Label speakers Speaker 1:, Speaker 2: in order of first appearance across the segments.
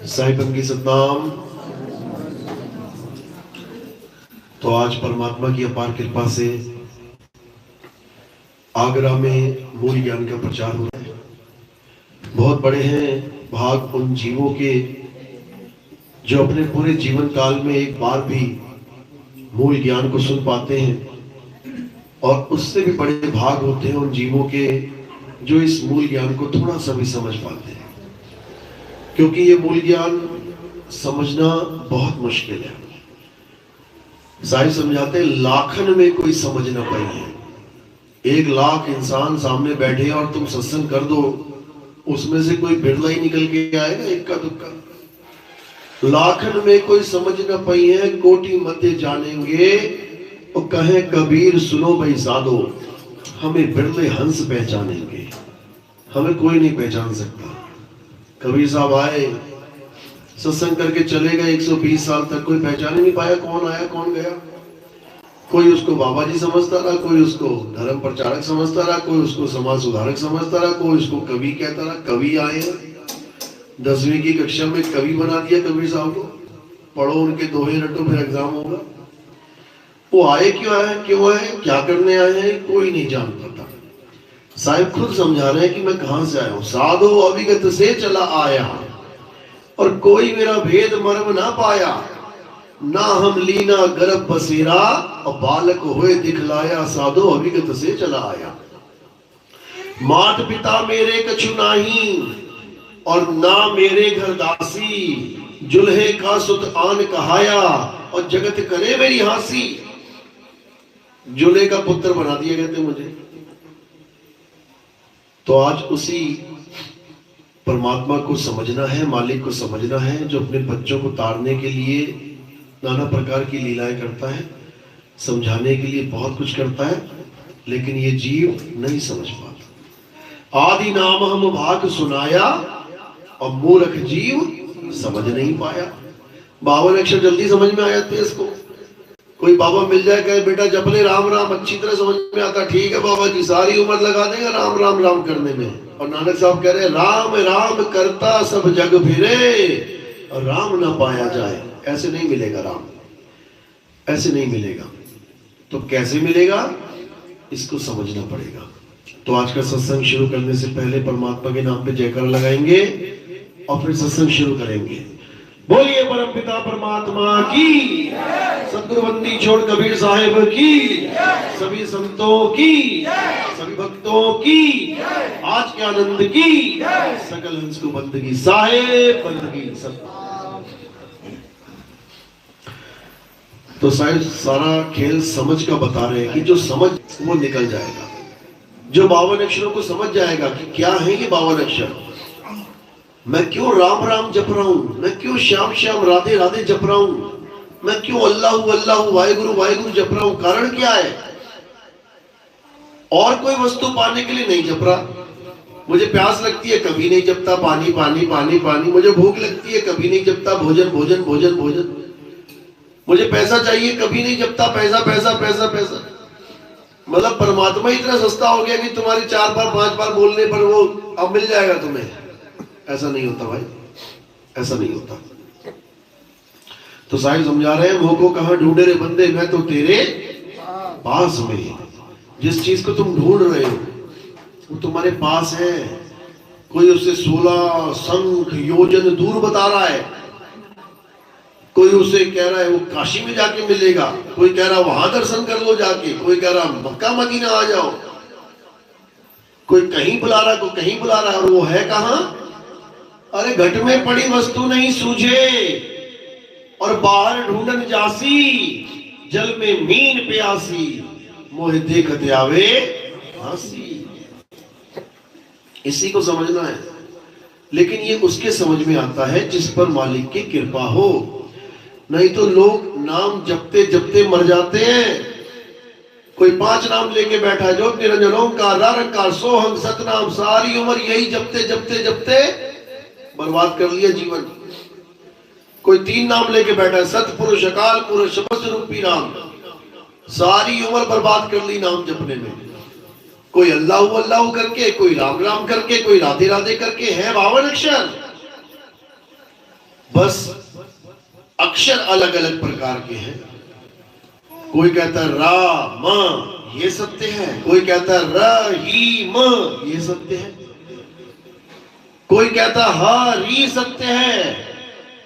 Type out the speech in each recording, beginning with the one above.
Speaker 1: साहिबम की सतनाम। तो आज परमात्मा की अपार कृपा से आगरा में मूल ज्ञान का प्रचार हो रहा है। बहुत बड़े हैं भाग उन जीवों के जो अपने पूरे जीवन काल में एक बार भी मूल ज्ञान को सुन पाते हैं, और उससे भी बड़े भाग होते हैं उन जीवों के जो इस मूल ज्ञान को थोड़ा सा भी समझ पाते हैं, क्योंकि ये मूल ज्ञान समझना बहुत मुश्किल है। साहिब समझाते हैं लाखन में कोई समझ ना पाई है। 1 लाख इंसान सामने बैठे और तुम सत्संग कर दो, उसमें से कोई बिरला ही निकल के आएगा, इक्का दुक्का। लाखन में कोई समझ ना पाई है, कोटि मध्य जानेंगे। तो कहे कबीर सुनो भाई साधो, हमें बिरले हंस पहचानेंगे। हमें कोई नहीं पहचान सकता। कबीर साहब आए, सत्संग करके चले गए, 120 साल तक कोई पहचान ही नहीं पाया कौन आया कौन गया। कोई उसको बाबा जी समझता रहा, कोई उसको धर्म प्रचारक समझता रहा, कोई उसको समाज सुधारक समझता रहा, कोई उसको कवि कहता रहा। कवि आए हैं, 10वीं की कक्षा में कवि बना दिया कबीर साहब को। पढ़ो उनके दोहे रटो, फिर एग्जाम होगा। वो आए क्यों आए, क्या करने आए हैं, कोई नहीं जान पाता। साहिब खुद समझा रहे हैं कि मैं कहां से आया हूं। साधो अविगत से चला आया, और कोई मेरा भेद मर्म ना पाया। ना हम लीना गर्भ बसेरा, और बालक होए दिखलाया। साधो अविगत से चला आया। मात पिता मेरे कछु नाही, और ना मेरे घर दासी। जुल्हे का सुत आन कहाया, और जगत करे मेरी हासी। जुल्हे का पुत्र बना दिया कहते मुझे। तो आज उसी परमात्मा को समझना है, मालिक को समझना है, जो अपने बच्चों को तारने के लिए नाना प्रकार की लीलाएं करता है, समझाने के लिए बहुत कुछ करता है, लेकिन ये जीव नहीं समझ पाता। आदि नाम हम भाग सुनाया, और मूर्ख जीव समझ नहीं पाया। 52 अक्षर जल्दी समझ में आ जाते हैं इसको। कोई बाबा मिल जाए, कहे बेटा जप ले राम राम, अच्छी तरह समझ में आता। ठीक है बाबा जी, सारी उम्र लगा देगा राम राम राम करने में। और नानक साहब कह रहे राम राम करता सब जग फिरे, और राम ना पाया जाए। ऐसे नहीं मिलेगा राम, ऐसे नहीं मिलेगा। तो कैसे मिलेगा, इसको समझना पड़ेगा। तो आज का सत्संग शुरू करने से पहले परमात्मा के नाम पे जयकार लगाएंगे, और फिर सत्संग शुरू करेंगे। बोलिए परम पिता परमात्मा की, सतगुरु बंदी छोड़ कबीर साहिब की, सभी संतों की, सभी भक्तों की, आज के आनंद की, सकल हंस को बंदगी साहिब बंदगी सब। तो साहिब सारा खेल समझ का बता रहे हैं कि जो समझ वो निकल जाएगा। जो 52 अक्षरों को समझ जाएगा कि क्या है ये 52 अक्षर, मैं क्यों राम राम जप रहा हूं, मैं क्यों श्याम श्याम राधे राधे जप रहा हूं, मैं क्यों अल्लाह अल्लाह वाहेगुरु वाहेगुरु जप रहा हूं, कारण क्या है। और कोई वस्तु पाने के लिए नहीं जप रहा। मुझे प्यास लगती है, कभी नहीं जपता पानी पानी पानी पानी। मुझे भूख लगती है, कभी नहीं जपता भोजन भोजन भोजन भोजन। मुझे पैसा चाहिए, कभी नहीं जपता पैसा पैसा पैसा पैसा। मतलब परमात्मा इतना सस्ता हो गया कि तुम्हारे 4 बार 5 बार बोलने पर वो अब मिल जाएगा तुम्हें। ऐसा नहीं होता भाई, ऐसा नहीं होता। तो साहिब समझा रहे हैं, मोह को कहां ढूंढे रे बंदे, मैं तो तेरे पास में। जिस चीज को तुम ढूंढ रहे हो वो तुम्हारे पास है। कोई उसे 16 संख योजन दूर बता रहा है, कोई उसे कह रहा है वो काशी में जाके मिलेगा, कोई कह रहा वहां दर्शन कर लो जाके, कोई कह रहा मक्का मदीना आ जाओ, कोई कहीं बुला रहा, कोई कहीं बुला रहा है। और वो है कहां। अरे घट में पड़ी वस्तु नहीं सूझे, और बाहर ढूंढन जासी, जल में मीन प्यासी, मोहे देखते आवे हासी। इसी को समझना है, लेकिन ये उसके समझ में आता है जिस पर मालिक की कृपा हो। नहीं तो लोग नाम जपते जपते मर जाते हैं। कोई 5 नाम लेके बैठा है, जो निरंजन ओंकार निरंकार सोहम सतनाम, सारी उम्र यही जपते जपते जपते बर्बाद कर लिया जीवन। कोई 3 नाम लेके बैठा है, सतपुरुष अकाल पुरुष समस्त रूपी नाम, सारी उम्र बर्बाद कर ली नाम जपने में। कोई अल्लाह अल्लाह करके, कोई राम राम करके, कोई राधे राधे करके, है 52 अक्षर। बस अक्षर अलग अलग प्रकार के हैं। कोई कहता है रा म ये सत्य है, कोई कहता है र ही म ये सत्य है, कोई कहता है ह री सत्य है,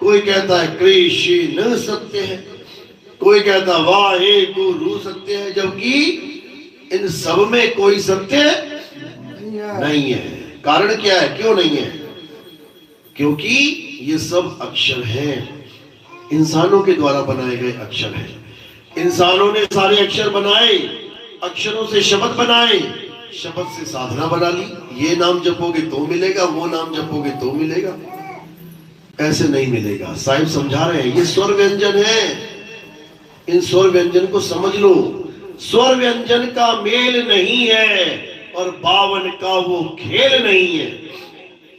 Speaker 1: कोई कहता है कृष्ण सत्य है, कोई कहता वाहे गुरु सत्य है। जबकि इन सब में कोई सत्य नहीं है। कारण क्या है, क्यों नहीं है? क्योंकि ये सब अक्षर हैं, इंसानों के द्वारा बनाए गए अक्षर हैं। इंसानों ने सारे अक्षर बनाए, अक्षरों से शब्द बनाए, शब्द से साधना बना ली। ये नाम जपोगे तो मिलेगा, वो नाम जपोगे तो मिलेगा, ऐसे नहीं मिलेगा। साहिब समझा रहे हैं, ये स्वर व्यंजन है, इन स्वर व्यंजन को समझ लो। स्वर व्यंजन का मेल नहीं है और 52 का वो खेल नहीं है।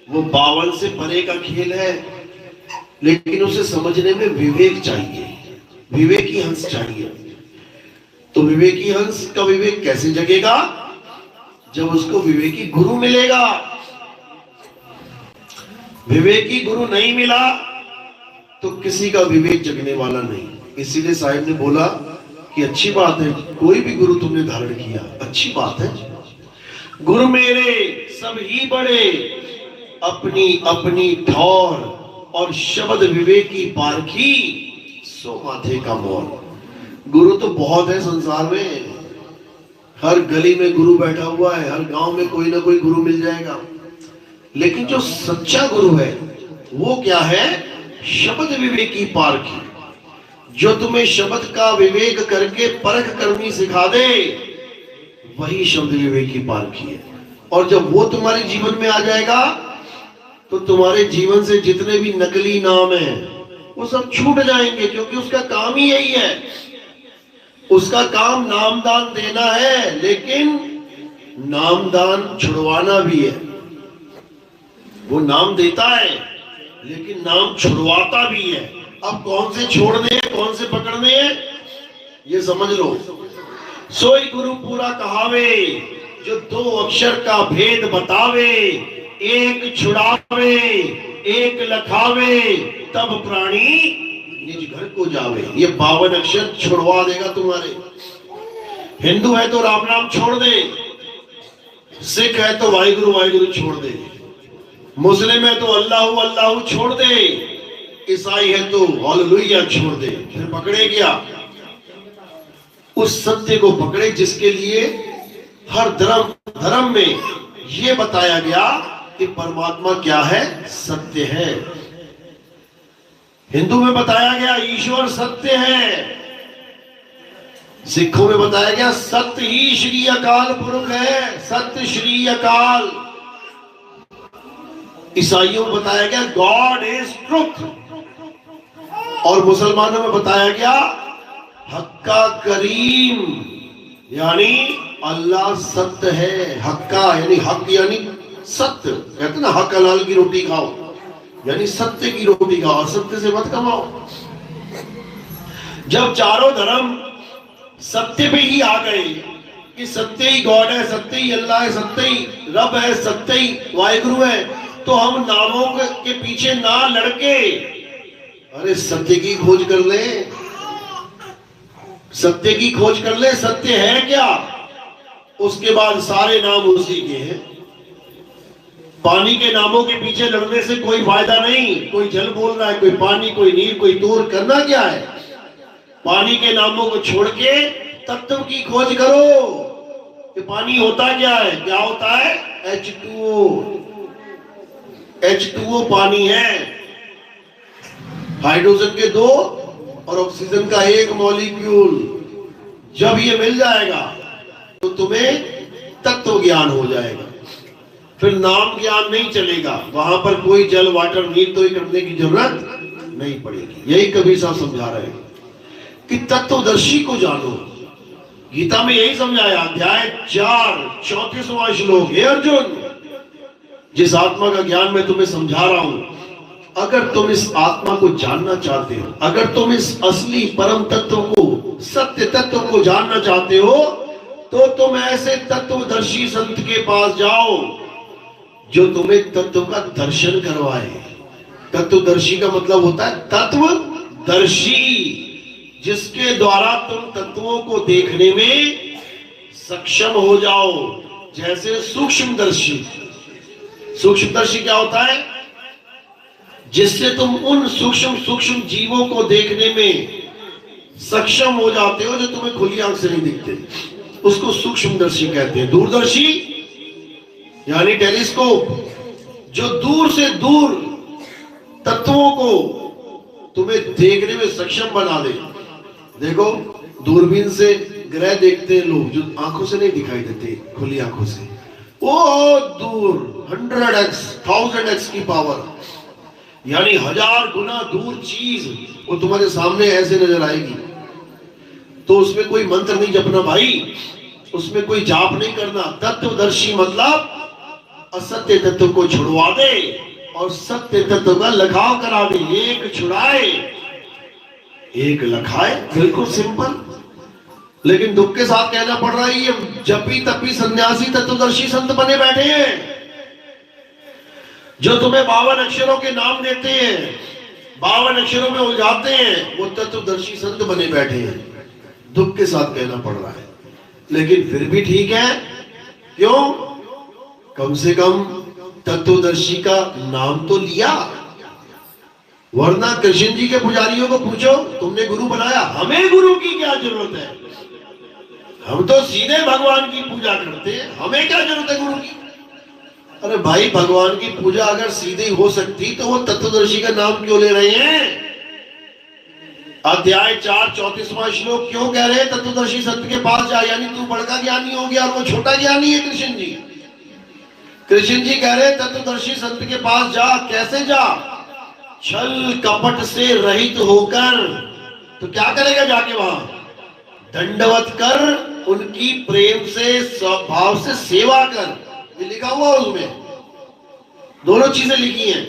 Speaker 1: वो 52 से परे का खेल है, लेकिन उसे समझने में विवेक चाहिए, विवेकी हंस चाहिए। तो विवेकी हंस का विवेक कैसे जगेगा? जब उसको विवेकी गुरु मिलेगा। विवेकी गुरु नहीं मिला तो किसी का विवेक जगने वाला नहीं। इसीलिए साहिब ने बोला कि अच्छी बात है, कोई भी गुरु तुमने धारण किया, अच्छी बात है। गुरु मेरे सब ही बड़े, अपनी अपनी ठौर और शब्द विवेकी पारखी, सो माथे का मोर। गुरु तो बहुत है संसार में, हर गली में गुरु बैठा हुआ है, हर गांव में कोई ना कोई गुरु मिल जाएगा। लेकिन जो सच्चा गुरु है वो क्या है? शब्द विवेकी पारखी, जो तुम्हें शब्द का विवेक करके परख करनी सिखा दे, वही शब्द विवेकी पारखी है। और जब वो तुम्हारे जीवन में आ जाएगा तो तुम्हारे जीवन से जितने भी नकली नाम हैं वो सब छूट जाएंगे, क्योंकि उसका काम ही यही है। उसका काम नामदान देना है, लेकिन नामदान छुड़वाना भी है। वो नाम देता है लेकिन नाम छुड़वाता भी है। अब कौन से छोड़ने हैं, कौन से पकड़ने हैं, ये समझ लो। सोई गुरु पूरा कहावे, जो 2 अक्षर का भेद बतावे, एक छुड़ावे एक लखावे, तब प्राणी निज घर को जावे। ये 52 अक्षर छुड़वा देगा तुम्हारे। हिंदू है तो राम नाम छोड़ दे, सिख है तो वाहिगुरु वाहिगुरु छोड़ दे, मुस्लिम है तो अल्लाहू अल्लाहू छोड़ दे, ईसाई है तो हालेलुया छोड़ दे। फिर पकड़े क्या? उस सत्य को पकड़े जिसके लिए हर धर्म में ये बताया गया कि परमात्मा क्या है? सत्य है। हिंदू में बताया गया ईश्वर सत्य है, सिखों में बताया गया सत्य ही श्री अकाल पुरख है, सत्य श्री अकाल। ईसाइयों में बताया गया गॉड इज ट्रुथ, और मुसलमानों में बताया गया हक्का करीम, यानी अल्लाह सत्य है। हक्का यानी हक यानी सत्य, कहते ना हक हलाल की रोटी खाओ, यानी सत्य की रोटी खाओ, असत्य से मत कमाओ। जब चारों धर्म सत्य पे ही आ गए कि सत्य ही गॉड है, सत्य ही अल्लाह है, सत्य ही रब है, सत्य ही वाहिगुरु है, तो हम नामों के पीछे ना लड़के अरे सत्य की खोज कर ले, सत्य की खोज कर ले। सत्य है क्या? उसके बाद सारे नाम उसी के हैं। पानी के नामों के पीछे लड़ने से कोई फायदा नहीं। कोई जल बोल रहा है, कोई पानी, कोई नीर, कोई तूर, करना क्या है? पानी के नामों को छोड़ के तत्व की खोज करो कि पानी होता क्या है। क्या होता है? H2O। H2O पानी है, हाइड्रोजन के 2 और ऑक्सीजन का 1 मॉलिक्यूल। जब ये मिल जाएगा तो तुम्हें तत्व ज्ञान हो जाएगा, फिर नाम ज्ञान नहीं चलेगा। वहां पर कोई जल वाटर नीर तो करने की जरूरत नहीं पड़ेगी। यही कबीर साहब समझा रहे हैं कि तत्वदर्शी को जानो। गीता में यही समझाया, अध्याय 4 34वां श्लोक। हे अर्जुन, जिस आत्मा का ज्ञान मैं तुम्हें समझा रहा हूं, अगर तुम इस आत्मा को जानना चाहते हो, अगर तुम इस असली परम तत्व को, सत्य तत्व को जानना चाहते हो, तो तुम ऐसे तत्वदर्शी संत के पास जाओ जो तुम्हें तत्व का दर्शन करवाए। तत्वदर्शी का मतलब होता है तत्वदर्शी, जिसके द्वारा तुम तत्वों को देखने में सक्षम हो जाओ। जैसे सूक्ष्मदर्शी, सूक्ष्मदर्शी क्या होता है? जिससे तुम उन सूक्ष्म सूक्ष्म जीवों को देखने में सक्षम हो जाते हो जो तुम्हें खुली आंख से नहीं दिखते, उसको सूक्ष्मदर्शी कहते हैं। दूरदर्शी यानी टेलीस्कोप, जो दूर से दूर तत्वों को तुम्हें देखने में सक्षम बना दे। देखो दूरबीन से ग्रह देखते हैं लोग, जो आंखों से नहीं दिखाई देते खुली आंखों से, वो दूर 100x 1000x की पावर, यानी 1000 गुना दूर चीज वो तुम्हारे सामने ऐसे नजर आएगी। तो उसमें कोई मंत्र नहीं जपना भाई, उसमें कोई जाप नहीं करना। तत्वदर्शी मतलब असत्य तत्व को छुड़वा दे और सत्य तत्व का लखाव करा दे। एक छुड़ाए एक लखाए, बिल्कुल सिंपल। लेकिन दुख के साथ कहना पड़ रहा है, ये जपी तपी सन्यासी तत्वदर्शी संत बने बैठे हैं, जो तुम्हें 52 अक्षरों के नाम देते हैं, 52 अक्षरों में उलझाते हैं, वो तत्वदर्शी संत बने बैठे हैं। दुख के साथ कहना पड़ रहा है, लेकिन फिर भी ठीक है। क्यों? कम से कम तत्वदर्शी का नाम तो लिया। वरना कृष्ण जी के पुजारियों को पूछो, तुमने गुरु बनाया, हमें गुरु की क्या जरूरत है? हम तो सीधे भगवान की पूजा करते हैं, हमें क्या जरूरत है गुरु की? अरे भाई, भगवान की पूजा अगर सीधी हो सकती तो वो तत्वदर्शी का नाम क्यों ले रहे हैं? अध्याय 4 34वां श्लोक क्यों कह रहे हैं तत्वदर्शी संत के पास जा, यानी तू बड़का ज्ञानी हो गया और वो छोटा ज्ञानी है। कृष्ण जी कह रहे हैं तत्वदर्शी संत के पास जा। कैसे जा? छल कपट से रहित होकर। तो क्या करेगा जाके वहां? दंडवत कर, उनकी प्रेम से स्वभाव से सेवा कर। ये लिखा हुआ उसमें, दोनों चीजें लिखी हैं,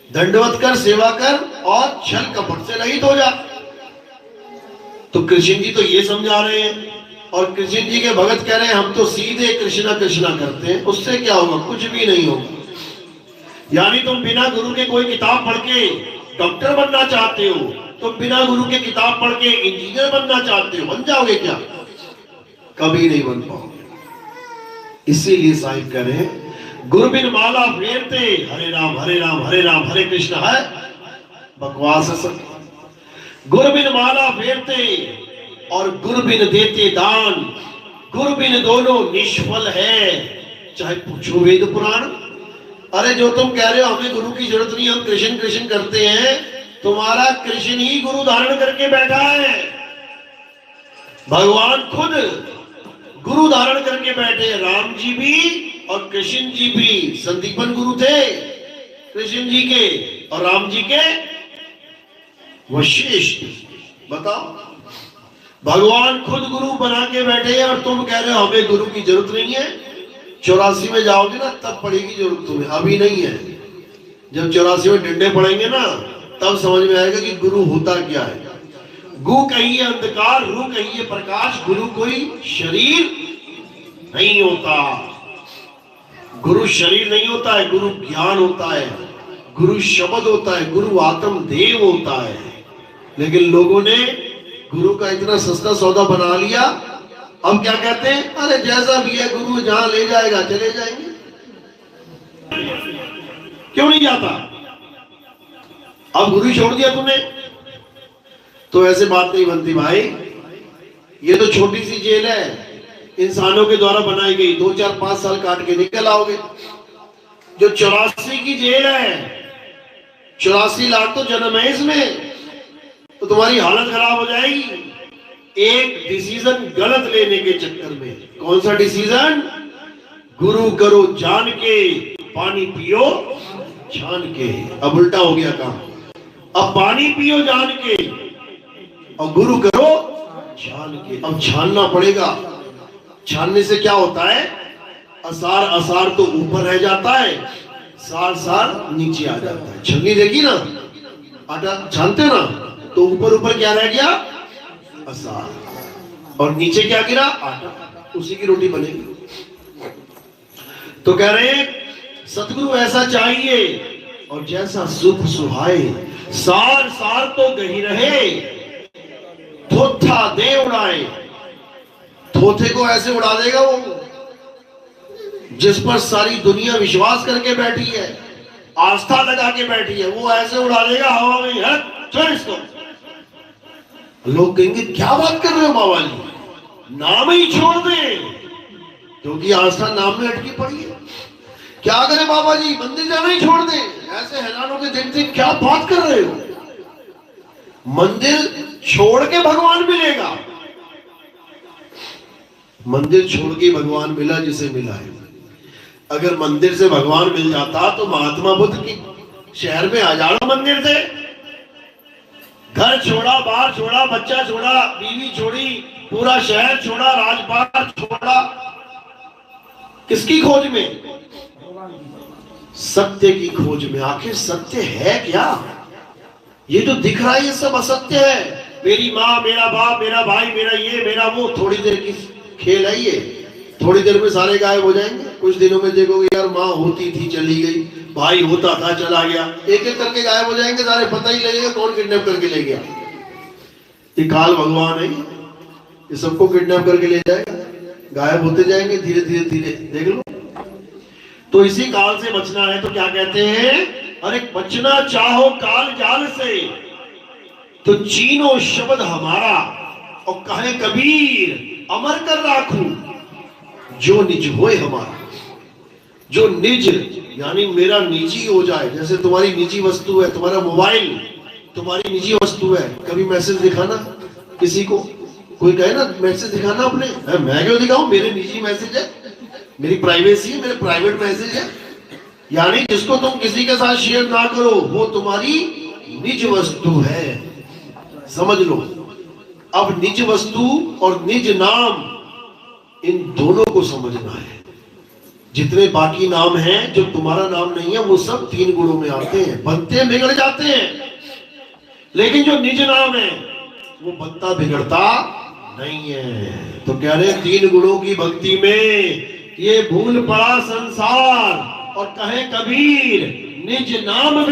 Speaker 1: दंडवत कर, सेवा कर और छल कपट से रहित हो जा। तो कृष्ण जी तो ये समझा रहे हैं, और कृष्ण जी के भगत कह रहे हैं हम तो सीधे कृष्णा कृष्णा करते हैं। उससे क्या होगा? कुछ भी नहीं होगा। यानी तुम बिना गुरु के कोई किताब पढ़ के डॉक्टर बनना चाहते हो, तुम बिना गुरु के किताब पढ़ के इंजीनियर बनना चाहते हो, बन जाओगे क्या? कभी नहीं बन पाओगे। इसीलिए साहिब कह रहे हैं गुरु बिन माला फेरते, हरे राम हरे राम हरे राम हरे कृष्ण है बकवास है सब। गुरु बिन माला फेरते और गुरु बिन देते दान, गुरु बिन दोनों निष्फल है, चाहे पूछो वेद पुराण। अरे जो तुम कह रहे हो हमें गुरु की जरूरत नहीं, हम कृष्ण कृष्ण करते हैं, तुम्हारा कृष्ण ही गुरु धारण करके बैठा है। भगवान खुद गुरु धारण करके बैठे। राम जी भी और कृष्ण जी भी संदीपन गुरु थे कृष्ण जी के, और राम जी के वशिष्ठ। बताओ, भगवान खुद गुरु बना के बैठे हैं और तुम कह रहे हो हमें गुरु की जरूरत नहीं है। 84 में जाओगे ना तब पड़ेगी जरूरत तुम्हें, अभी नहीं है। जब 84 में डंडे पड़ेंगे ना तब समझ में आएगा कि गुरु होता क्या है। गु कहिए अंधकार, रू कहिए प्रकाश, गुरु कोई शरीर नहीं होता। गुरु शरीर नहीं होता है, गुरु ज्ञान होता है, गुरु शब्द होता है, गुरु आत्म देव होता है। लेकिन लोगों ने गुरु का इतना सस्ता सौदा बना लिया। अब क्या कहते हैं? अरे जैसा भी है गुरु जहां ले जाएगा चले जाएंगे। क्यों नहीं जाता? अब गुरु छोड़ दिया तुमने, तो ऐसे बात नहीं बनती भाई। ये तो छोटी सी जेल है, इंसानों के द्वारा बनाई गई। 2 4 5 साल काट के निकल आओगे। जो 84 की जेल है, 84 लाख तो जन्म है इसमें, तो तुम्हारी हालत खराब हो जाएगी एक डिसीजन गलत लेने के चक्कर में। कौन सा डिसीजन? गुरु करो जान के, पानी पियो छान के। अब उल्टा हो गया काम। अब पानी पियो जान के और गुरु करो छान के। अब छानना पड़ेगा। छानने से क्या होता है? असार असार तो ऊपर रह जाता है, सार सार नीचे आ जाता है। छन्नी देखी ना, आटा छानते ना, तो ऊपर ऊपर क्या रह गया? असार, और नीचे क्या गिरा? आटा। उसी की रोटी बनेगी। तो कह रहे हैं सतगुरु ऐसा चाहिए और जैसा सुख सुहाए, सार सार तो गही रहे, थोथा दे उड़ाए। थोथे को ऐसे उड़ा देगा वो जिस पर सारी दुनिया विश्वास करके बैठी है, आस्था लगा के बैठी है, वो ऐसे उड़ा देगा हवा में। है छोड़ इसको। लोग कहेंगे क्या बात कर रहे हो बाबा जी, नाम ही छोड़ दे, क्योंकि आस्था नाम में अटकी पड़ी है। क्या करें बाबा जी, मंदिर जाना ही छोड़ दे, ऐसे हैरानों के दिन से क्या बात कर रहे हो। मंदिर छोड़ के भगवान मिलेगा, मंदिर छोड़ के भगवान मिला जिसे मिला है। अगर मंदिर से भगवान मिल जाता तो महात्मा बुद्ध की शहर में हजारों मंदिर थे। घर छोड़ा, बाहर छोड़ा, बच्चा छोड़ा, बीवी छोड़ी, पूरा शहर छोड़ा, राजपाट छोड़ा, किसकी खोज में? सत्य की खोज में। आखिर सत्य है क्या? ये जो दिख रहा है ये सब असत्य है। मेरी माँ, मेरा बाप, मेरा भाई, मेरा ये, मेरा वो, थोड़ी देर की खेल है ये। थोड़ी देर में सारे गायब हो जाएंगे। कुछ दिनों में देखोगे यार माँ होती थी चली गई, भाई होता था चला गया, एक एक करके गायब हो जाएंगे सारे। पता ही लगेगा कौन किडनैप करके ले गया। ये काल भगवान है, ये सबको किडनैप करके ले जाएगा, गायब होते जाएंगे धीरे धीरे धीरे। देख लो। तो इसी काल से बचना है तो क्या कहते हैं? अरे बचना चाहो काल जाल से तो चीनो शब्द हमारा, और कहे कबीर अमर कर राखू जो निज होए हमारा। जो निज यानी मेरा निजी हो जाए, जैसे तुम्हारी निजी वस्तु है, तुम्हारा मोबाइल तुम्हारी निजी वस्तु है। कभी मैसेज दिखाना किसी को, कोई कहे ना मैसेज दिखाना अपने, मैं क्यों दिखाऊं, मेरे निजी मैसेज है, मेरी प्राइवेसी है, मेरे प्राइवेट मैसेज है। यानी जिसको तुम किसी के साथ शेयर ना करो वो तुम्हारी निज वस्तु है, समझ लो। अब निज वस्तु और निज नाम, इन दोनों को समझना है। जितने बाकी नाम हैं जो तुम्हारा नाम नहीं है वो सब 3 गुणों में आते हैं, बनते बिगड़ जाते हैं। लेकिन जो निज नाम है वो बनता बिगड़ता नहीं है। तो कह रहे 3 गुणों की भक्ति में ये भूल पड़ा संसार, और कहे कबीर निज नाम